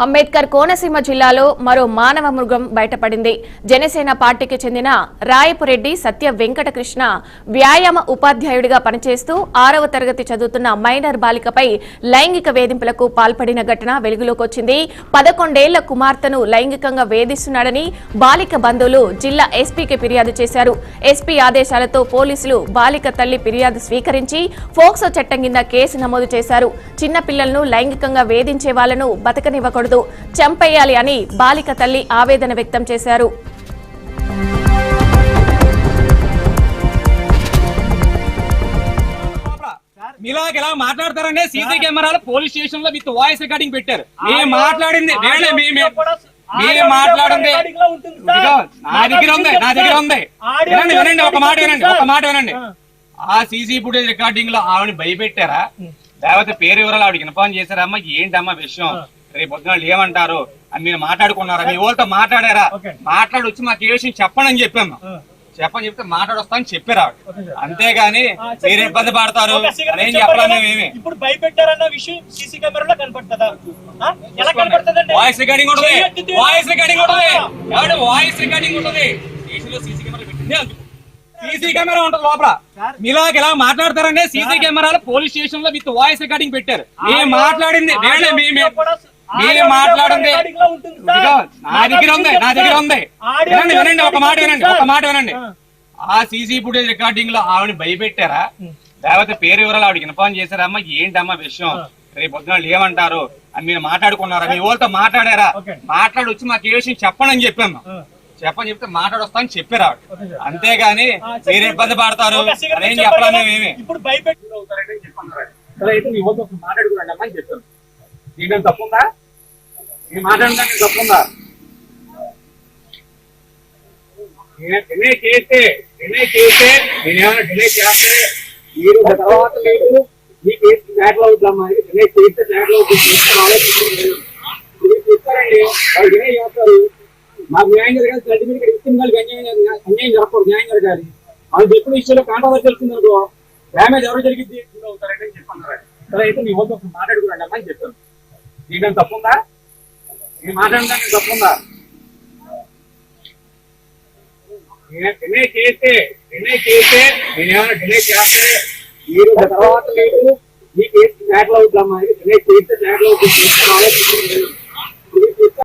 అంబేద్కర్ కోనసీమ జిల్లాలో మరో మానవ మృగం బయటపడింది. జనసేన పార్టీకి చెందిన రాయపురెడ్డి సత్య వెంకటకృష్ణ వ్యాయామ ఉపాధ్యాయుడిగా పనిచేస్తూ 6వ తరగతి చదువుతున్న మైనర్ బాలికపై లైంగిక వేధింపులకు పాల్పడిన ఘటన వెలుగులోకి వచ్చింది. 11 ఏళ్ల కుమార్తెను లైంగికంగా వేధిస్తున్నాడని బాలిక బంధువులు జిల్లా ఎస్పీకి ఫిర్యాదు చేశారు. ఎస్పీ ఆదేశాలతో పోలీసులు బాలిక తల్లి ఫిర్యాదు స్వీకరించి ఫోక్సో చట్టం కింద కేసు నమోదు చేశారు. చిన్న పిల్లలను లైంగికంగా వేధించే వాళ్లను బతకనివ్వకూడదు, చంపేయాలి అని బాలిక తల్లి ఆవేదన వ్యక్తం చేశారు. మీలాగా మాట్లాడతారంటే సీసీ కెమెరాలు పోలీస్ స్టేషన్ లో విత్ వాయిస్ రికార్డింగ్ పెట్టారు. మేము మాట్లాడింది నా దగ్గర ఉంది. వినండి ఒక మాట వినండి. ఆ సీసీ ఫుటేజ్ రికార్డింగ్ లో ఆవిడ భయపెట్టారా, లేకపోతే పేరు వివరాలు ఆవిడకి ఇన్ఫార్మ్ చేశారా? అమ్మా ఏంటమ్మా విషయం, రేపు పొద్దున ఏమంటారు అని మీరు మాట్లాడుకున్నారా? మీ వాళ్ళతో మాట్లాడారా? మాట్లాడి వచ్చి మాకు ఏ విషయం చెప్పండి అని చెప్పాము. చెప్తే మాట్లాడొస్తామని చెప్పారు ఆవిడ. అంతేగాని మీరు ఇబ్బంది పడతారు అని చెప్పాలి. మేమేమి ఇప్పుడు భయపెట్టారన్న విషయం సీసీ కెమెరాలో కనపడుతుందా? వాయిస్ రికార్డింగ్ ఉంటుంది. వాయిస్ రికార్డింగ్ ఉంటుంది. స్టేషన్లో సీసీ కెమెరా పెట్టింది అందుకు. సీసీ కెమెరా ఉంటుంది లోపల. మీలాగా ఇలా మాట్లాడతారంటే సీసీ కెమెరాలు పోలీస్ స్టేషన్ లో విత్ వాయిస్ రికార్డింగ్ పెట్టారు. మేము మాట్లాడింది నా దగ్గర ఉంది. వినండి ఒక మాట వినండి. ఆ సీసీ ఫుటేజ్ రికార్డింగ్ లో ఆవిడ భయపెట్టారా, లేకపోతే పేరు వివరాలు ఆవిడకి ఇన్ఫార్మ్ చేశారా? అమ్మా ఏంటమ్మా విషయం, రేపు పొద్దున ఏమంటారు అని మీరు మాట్లాడుకున్నారా? మీ వాళ్ళతో మాట్లాడారా? మాట్లాడి వచ్చి మాకు ఏ విషయం చెప్పండి అని చెప్పాము. చెప్తే మాట్లాడొస్తామని చెప్పారు ఆవిడ. అంతేగాని మీరు ఇబ్బంది పడతారు అని చెప్పాలి. మేమేమి ఇప్పుడు భయపెట్టి మాట్లాడుకున్నాండి అమ్మా అని చెప్పాను. దీని తప్పుందా? నేను మాట్లాడడానికి తప్పుందా? డిలే చేస్తే నేనేమైనా డిలే చేస్తే మీరు తర్వాత లేదు మీ కేసు ఫ్లాట్ అవుతామా? డిలే చేస్తే ఫ్లాట్ అవుతుంది. చెప్తారండి వాళ్ళు డిలే చేస్తారు. మాకు న్యాయం జరగాలి, సర్టిఫికేట్ ఇచ్చిన వాళ్ళకి అన్యాయం జరగకూడదు, న్యాయం జరగాలి. వాళ్ళు చెప్పిన విషయంలో కాంట్రవర్సీ వచ్చిందనుకో డ్యామేజ్ ఎవరు జరిగింది అవుతారండి అని చెప్పన్నారు. సరే అయితే మీ వాళ్ళతో మాట్లాడుకున్నాండి అమ్మా అని చెప్పాను. దీని తప్పుందా? నేను మాట్లాడడానికి తప్పుందా? డిలే చేస్తే నేనేమైనా డిలే చేస్తే మీరు తర్వాత లేదు మీ కేసు ఫ్లాట్ అవుతామా? డిలే చేస్తే ఫ్లాట్ అవుతుంది.